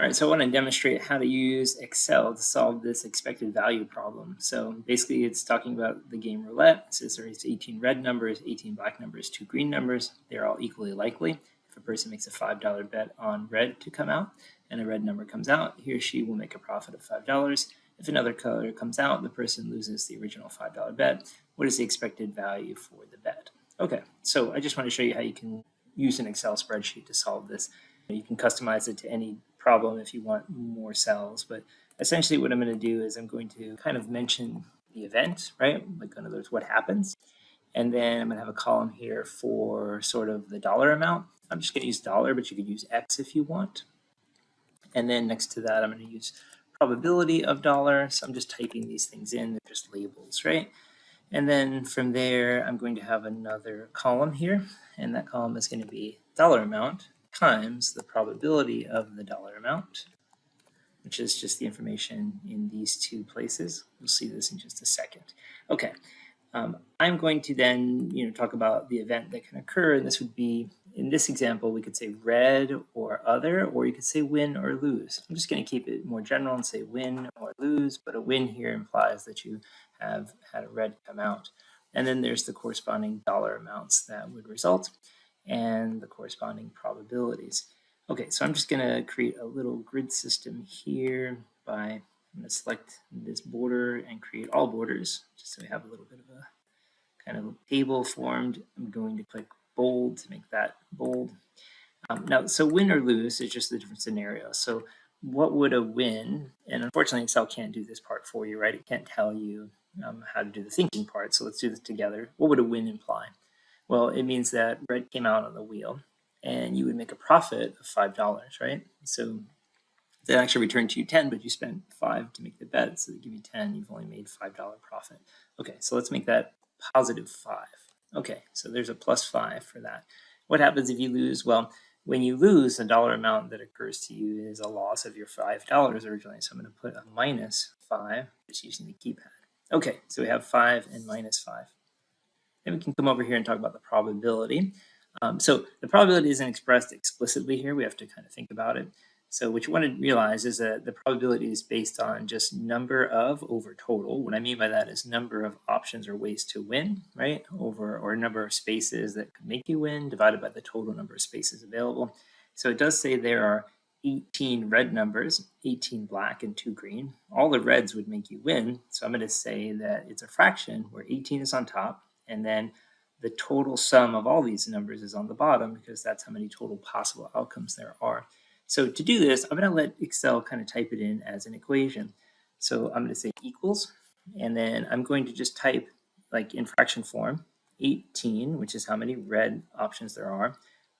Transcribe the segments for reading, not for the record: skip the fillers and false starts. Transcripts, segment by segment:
All right, so I want to demonstrate how to use Excel to solve this expected value problem. So basically it's talking about the game roulette. It says there's 18 red numbers, 18 black numbers, 2 green numbers. They're all equally likely. If a person makes a $5 bet on red to come out and a red number comes out, he or she will make a profit of $5. If another color comes out, the person loses the original $5 bet. What is the expected value for the bet? Okay, so I just want to show you how you can use an Excel spreadsheet to solve this. You can customize it to any problem if you want more cells, but essentially what I'm going to do is I'm going to kind of mention the event, right? Like in other words, what happens. And then I'm going to have a column here for sort of the dollar amount. I'm just going to use dollar, but you could use X if you want. And then next to that, I'm going to use probability of dollar. So I'm just typing these things in. They're just labels, right? And then from there, I'm going to have another column here. And that column is going to be dollar amount times the probability of the dollar amount, which is just the information in these two places. We'll see this in just a second. Okay, I'm going to then talk about the event that can occur, and this would be, in this example, we could say red or other, or you could say win or lose. I'm just going to keep it more general and say win or lose, but a win here implies that you have had a red come out. And then there's the corresponding dollar amounts that would result and the corresponding probabilities. Okay, so I'm just going to create a little grid system here I'm going to select this border and create all borders, just so we have a little bit of a kind of a table formed. I'm going to click bold to make that bold. Now, so win or lose is just a different scenario. So what would a win, and unfortunately Excel can't do this part for you, right? It can't tell you how to do the thinking part, so let's do this together. What would a win imply? Well, it means that red came out on the wheel and you would make a profit of $5, right? So they actually returned to you 10, but you spent 5 to make the bet, so they give you 10, you've only made $5 profit. Okay, so let's make that positive 5. Okay, so there's a plus 5 for that. What happens if you lose? Well, when you lose, the dollar amount that occurs to you is a loss of your $5 originally, so I'm going to put a minus 5, just using the keypad. Okay, so we have 5 and minus 5. Then we can come over here and talk about the probability. So the probability isn't expressed explicitly here. We have to kind of think about it. So what you want to realize is that the probability is based on just number of over total. What I mean by that is number of options or ways to win, right? Or number of spaces that could make you win divided by the total number of spaces available. So it does say there are 18 red numbers, 18 black, and 2 green. All the reds would make you win. So I'm going to say that it's a fraction where 18 is on top, and then the total sum of all these numbers is on the bottom because that's how many total possible outcomes there are. So to do this, I'm going to let Excel kind of type it in as an equation. So I'm going to say equals, and then I'm going to just type, like in fraction form, 18, which is how many red options there are,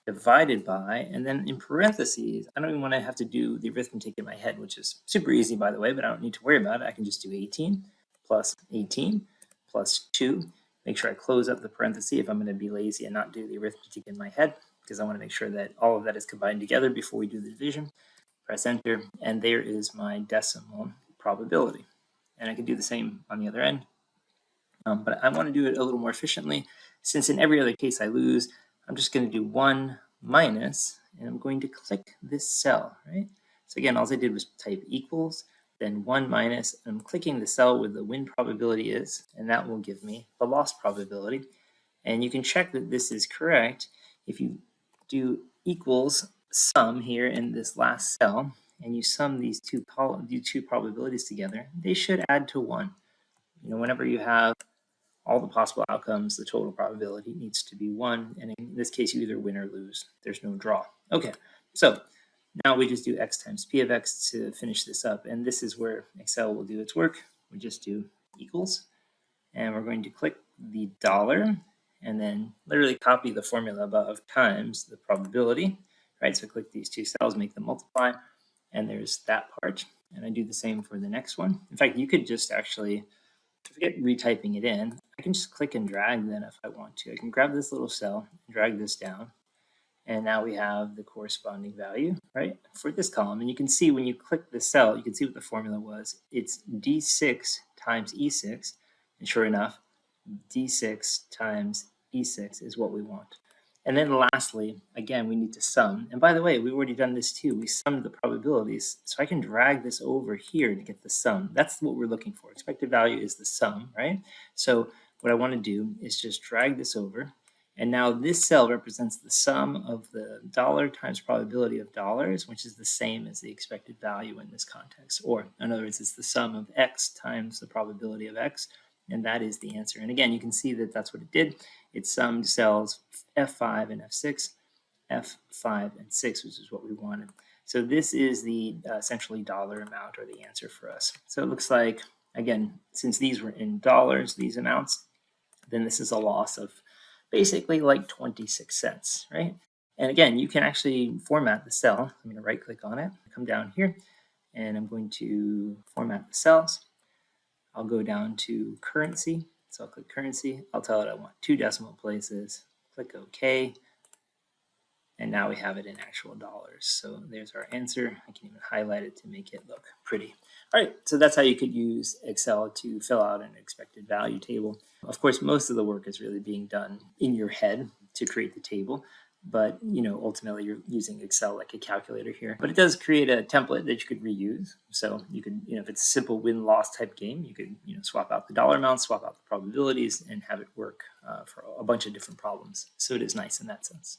divided by, and then in parentheses, I don't even want to have to do the arithmetic in my head, which is super easy, by the way, but I don't need to worry about it. I can just do 18 plus 18 plus 2. Make sure I close up the parenthesis if I'm going to be lazy and not do the arithmetic in my head, because I want to make sure that all of that is combined together before we do the division. Press enter, and there is my decimal probability. And I can do the same on the other end. But I want to do it a little more efficiently. Since in every other case I lose, I'm just going to do 1 minus, and I'm going to click this cell, right? So again, all I did was type equals, then 1 minus, and I'm clicking the cell where the win probability is, and that will give me the loss probability. And you can check that this is correct if you do equals sum here in this last cell, and you sum these two probabilities together, they should add to 1. Whenever you have all the possible outcomes, the total probability needs to be 1, and in this case, you either win or lose. There's no draw. Okay, so now we just do x times p of x to finish this up, and this is where Excel will do its work. We just do equals, and we're going to click the dollar, and then literally copy the formula above times the probability, right? So click these two cells, make them multiply, and there's that part. And I do the same for the next one. In fact, you could just actually, forget retyping it in, I can just click and drag then if I want to. I can grab this little cell, drag this down, and now we have the corresponding value, right, for this column. And you can see when you click the cell, you can see what the formula was. It's D6 times E6, and sure enough, D6 times E6 is what we want. And then lastly, again, we need to sum. And by the way, we've already done this too. We summed the probabilities. So I can drag this over here to get the sum. That's what we're looking for. Expected value is the sum, right? So what I want to do is just drag this over. And now this cell represents the sum of the dollar times probability of dollars, which is the same as the expected value in this context. Or in other words, it's the sum of x times the probability of x. And that is the answer. And again, you can see that that's what it did. It summed cells F5 and F6, F5 and 6, which is what we wanted. So this is the essentially dollar amount or the answer for us. So it looks like, again, since these were in dollars, these amounts, then this is a loss of basically like 26 cents, right? And again, you can actually format the cell. I'm going to right click on it, come down here, and I'm going to format the cells. I'll go down to currency. So I'll click currency. I'll tell it I want 2 decimal places. Click OK. And now we have it in actual dollars. So there's our answer. I can even highlight it to make it look pretty. All right, so that's how you could use Excel to fill out an expected value table. Of course, most of the work is really being done in your head to create the table. But ultimately you're using Excel like a calculator here. But it does create a template that you could reuse. So you could, if it's a simple win-loss type game, you could swap out the dollar amounts, swap out the probabilities, and have it work for a bunch of different problems. So it is nice in that sense.